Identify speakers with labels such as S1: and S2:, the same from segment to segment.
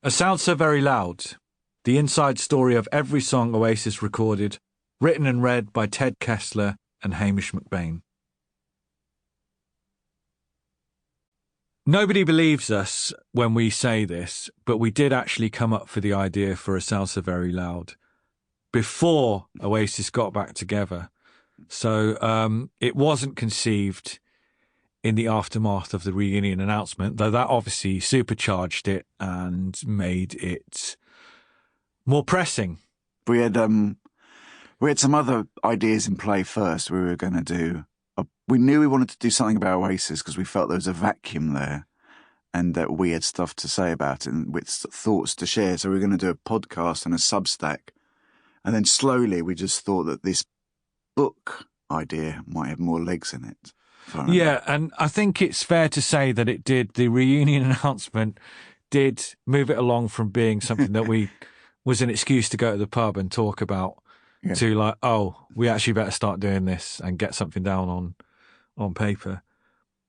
S1: A Sound So Very Loud, the inside story of every song Oasis recorded, written and read by Ted Kessler and Hamish MacBain. Nobody believes us when we say this, but we did actually come up for the idea for A Sound So Very Loud before Oasis got back together. So it wasn't conceived in the aftermath of the reunion announcement, though that obviously supercharged it and made it more pressing.
S2: We had some other ideas in play first. We were going to do. We knew we wanted to do something about Oasis because we felt there was a vacuum there, and that we had stuff to say about it and with thoughts to share. So we were going to do a podcast and a Substack, and then slowly we just thought that this book idea might have more legs in it.
S1: Yeah, and I think it's fair to say that it did. The reunion announcement did move it along from being something that was an excuse to go to the pub and talk about to like, oh, we actually better start doing this and get something down on paper.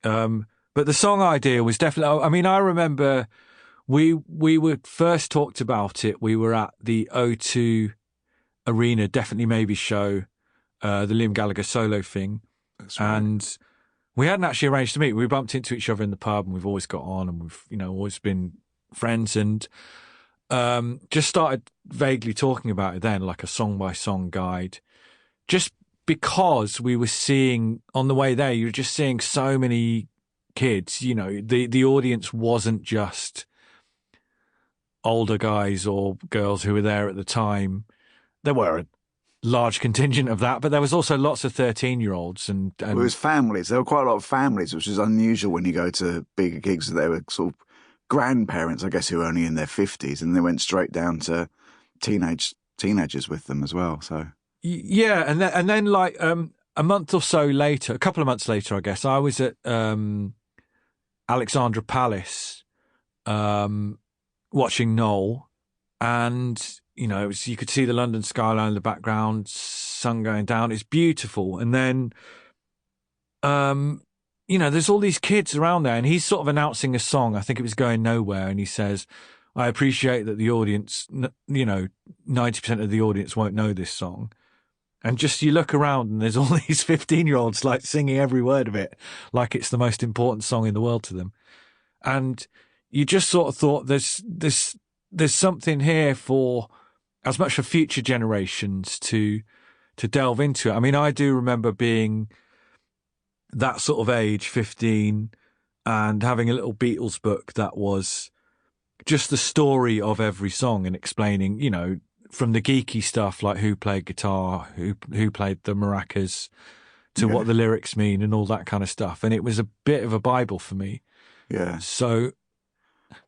S1: But the song idea was definitely, I mean, I remember we were first talked about it. We were at the O2 Arena, Definitely Maybe show, the Liam Gallagher solo thing.
S2: That's right.
S1: And we hadn't actually arranged to meet. We bumped into each other in the pub and we've always got on and we've, always been friends and just started vaguely talking about it then, like a song by song guide, just because we were seeing on the way there, you were just seeing so many kids, the audience wasn't just older guys or girls who were there at the time. There were a large contingent of that, but there was also lots of 13-year-olds and
S2: it was families. There were quite a lot of families, which is unusual when you go to bigger gigs. They were sort of grandparents, I guess, who were only in their 50s, and they went straight down to teenagers with them as well. So
S1: yeah, and then like a month or so later, a couple of months later, I guess, I was at Alexandra Palace watching Noel, and it was, you could see the London skyline in the background, sun going down. It's beautiful. And then, there's all these kids around there and he's sort of announcing a song. I think it was Going Nowhere. And he says, I appreciate that the audience, 90% of the audience won't know this song. And just you look around and there's all these 15-year-olds like singing every word of it, like it's the most important song in the world to them. And you just sort of thought there's something here for as much for future generations to delve into it. I mean, I do remember being that sort of age, 15, and having a little Beatles book that was just the story of every song and explaining, from the geeky stuff like who played guitar, who played the maracas, to what the lyrics mean and all that kind of stuff. And it was a bit of a Bible for me.
S2: Yeah.
S1: So,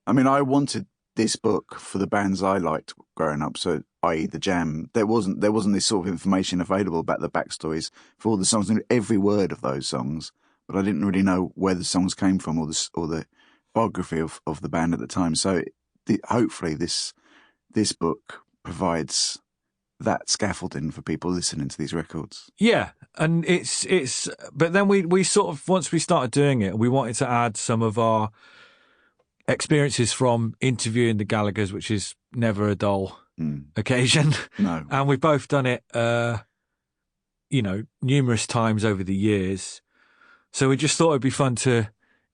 S2: I mean, I wanted this book for the bands I liked growing up, so i.e. the Jam. There wasn't this sort of information available about the backstories for all the songs. I knew every word of those songs, but I didn't really know where the songs came from or the biography of the band at the time. So hopefully this book provides that scaffolding for people listening to these records.
S1: Yeah, and it's but then we sort of, once we started doing it, we wanted to add some of our experiences from interviewing the Gallaghers, which is never a dull occasion.
S2: No.
S1: And we've both done it, numerous times over the years. So we just thought it'd be fun to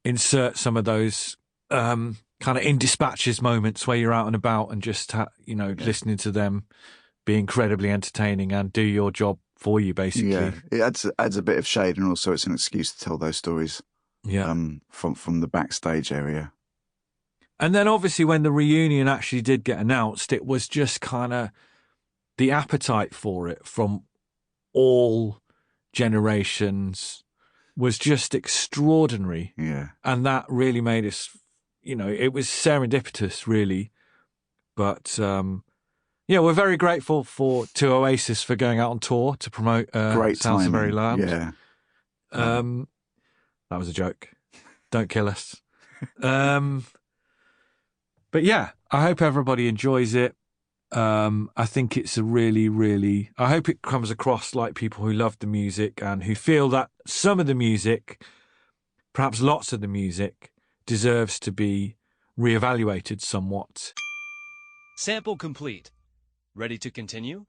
S1: insert some of those kind of in dispatches moments where you're out and about and just, listening to them be incredibly entertaining and do your job for you, basically.
S2: Yeah, it adds a bit of shade, and also it's an excuse to tell those stories.
S1: Yeah.
S2: From the backstage area.
S1: And then obviously when the reunion actually did get announced, it was just kind of the appetite for it from all generations was just extraordinary.
S2: Yeah.
S1: And that really made us, it was serendipitous, really. But, we're very grateful to Oasis for going out on tour to promote
S2: Great
S1: Sounds So Very Loud.
S2: Yeah.
S1: That was a joke. Don't kill us. But yeah, I hope everybody enjoys it. I think it's a really, really, I hope it comes across like people who love the music and who feel that some of the music, perhaps lots of the music, deserves to be reevaluated somewhat.
S3: Sample complete. Ready to continue?